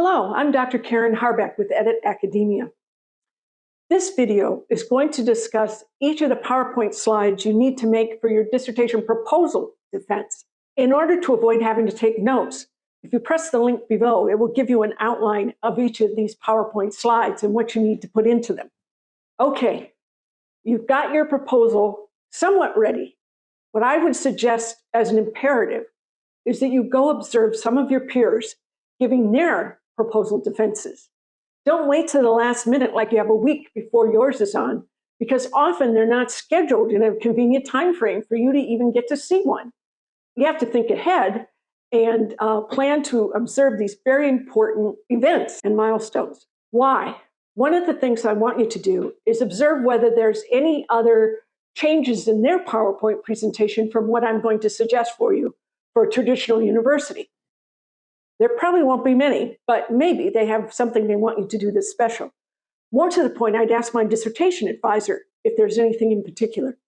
Hello, I'm Dr. Karen Harbeck with Edit Academia. This video is going to discuss each of the PowerPoint slides you need to make for your dissertation proposal defense. In order to avoid having to take notes, if you press the link below, it will give you an outline of each of these PowerPoint slides and what you need to put into them. Okay, you've got your proposal somewhat ready. What I would suggest as an imperative is that you go observe some of your peers giving their proposal defenses. Don't wait till the last minute like you have a week before yours is on, because often they're not scheduled in a convenient time frame for you to even get to see one. You have to think ahead and plan to observe these very important events and milestones. Why? One of the things I want you to do is observe whether there's any other changes in their PowerPoint presentation from what I'm going to suggest for you for a traditional university. There probably won't be many, but maybe they have something they want you to do that's special. More to the point, I'd ask my dissertation advisor if there's anything in particular.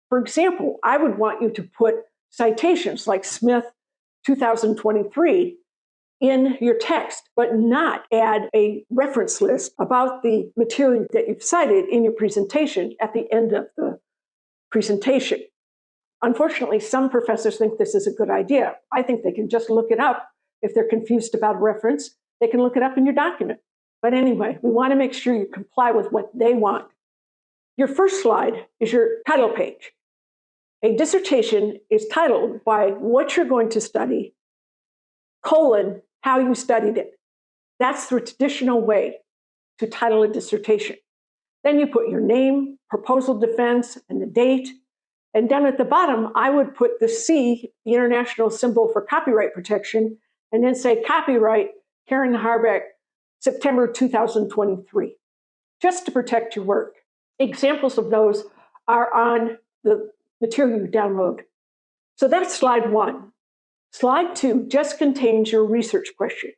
For example, I would want you to put citations like Smith 2023 in your text, but not add a reference list about the material that you've cited in your presentation at the end of the presentation. Unfortunately, some professors think this is a good idea. I think they can just look it up. If they're confused about a reference, they can look it up in your document. But anyway, we want to make sure you comply with what they want. Your first slide is your title page. A dissertation is titled by what you're going to study, colon, how you studied it. That's the traditional way to title a dissertation. Then you put your name, proposal defense, and the date. And down at the bottom, I would put the C, the international symbol for copyright protection, and then say copyright Karen Harbeck, September 2023, just to protect your work. Examples of those are on the material you download. So that's slide one. Slide two just contains your research question.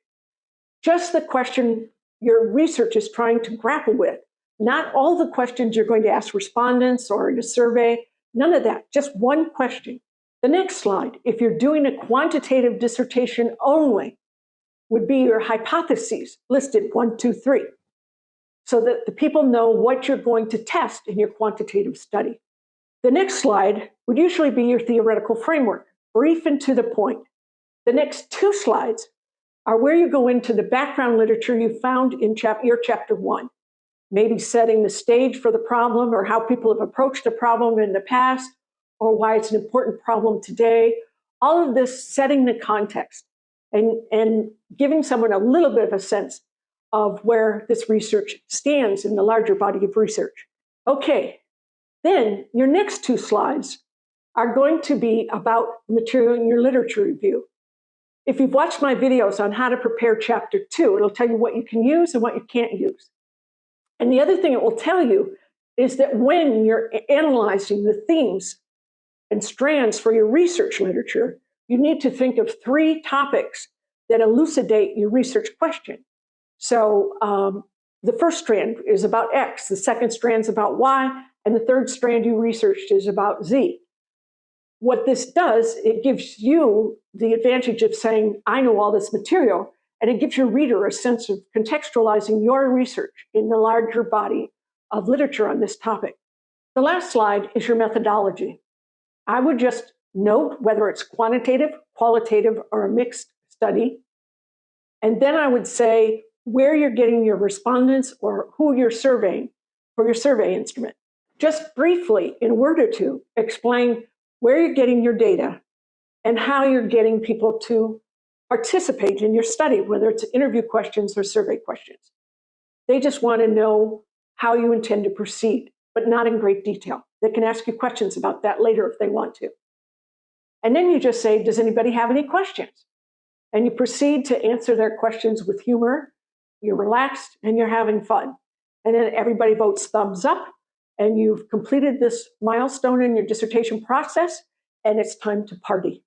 Just the question your research is trying to grapple with, not all the questions you're going to ask respondents or in a survey, none of that, just one question. The next slide, if you're doing a quantitative dissertation only, would be your hypotheses listed 1, 2, 3, so that the people know what you're going to test in your quantitative study. The next slide would usually be your theoretical framework, brief and to the point. The next two slides are where you go into the background literature you found in your chapter 1, maybe setting the stage for the problem or how people have approached the problem in the past, or why it's an important problem today. All of this setting the context and giving someone a little bit of a sense of where this research stands in the larger body of research. Okay, then your next two slides are going to be about material in your literature review. If you've watched my videos on how to prepare chapter 2, it'll tell you what you can use and what you can't use. And the other thing it will tell you is that when you're analyzing the themes and strands for your research literature, you need to think of 3 topics that elucidate your research question. So the first strand is about X, the second strand is about Y, and the third strand you researched is about Z. What this does, it gives you the advantage of saying, I know all this material, and it gives your reader a sense of contextualizing your research in the larger body of literature on this topic. The last slide is your methodology. I would just note whether it's quantitative, qualitative, or a mixed study. And then I would say where you're getting your respondents or who you're surveying for your survey instrument. Just briefly, in a word or two, explain where you're getting your data and how you're getting people to participate in your study, whether it's interview questions or survey questions. They just want to know how you intend to proceed, but not in great detail. They can ask you questions about that later if they want to. And then you just say, does anybody have any questions? And you proceed to answer their questions with humor. You're relaxed and you're having fun. And then everybody votes thumbs up, and you've completed this milestone in your dissertation process, and it's time to party.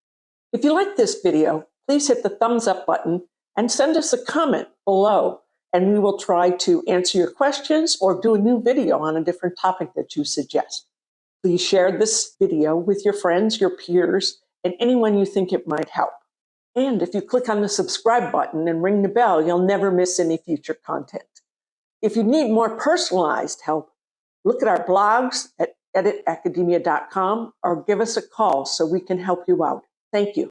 If you like this video, please hit the thumbs up button and send us a comment below, and we will try to answer your questions or do a new video on a different topic that you suggest. Please share this video with your friends, your peers, and anyone you think it might help. And if you click on the subscribe button and ring the bell, you'll never miss any future content. If you need more personalized help, look at our blogs at editacademia.com or give us a call so we can help you out. Thank you.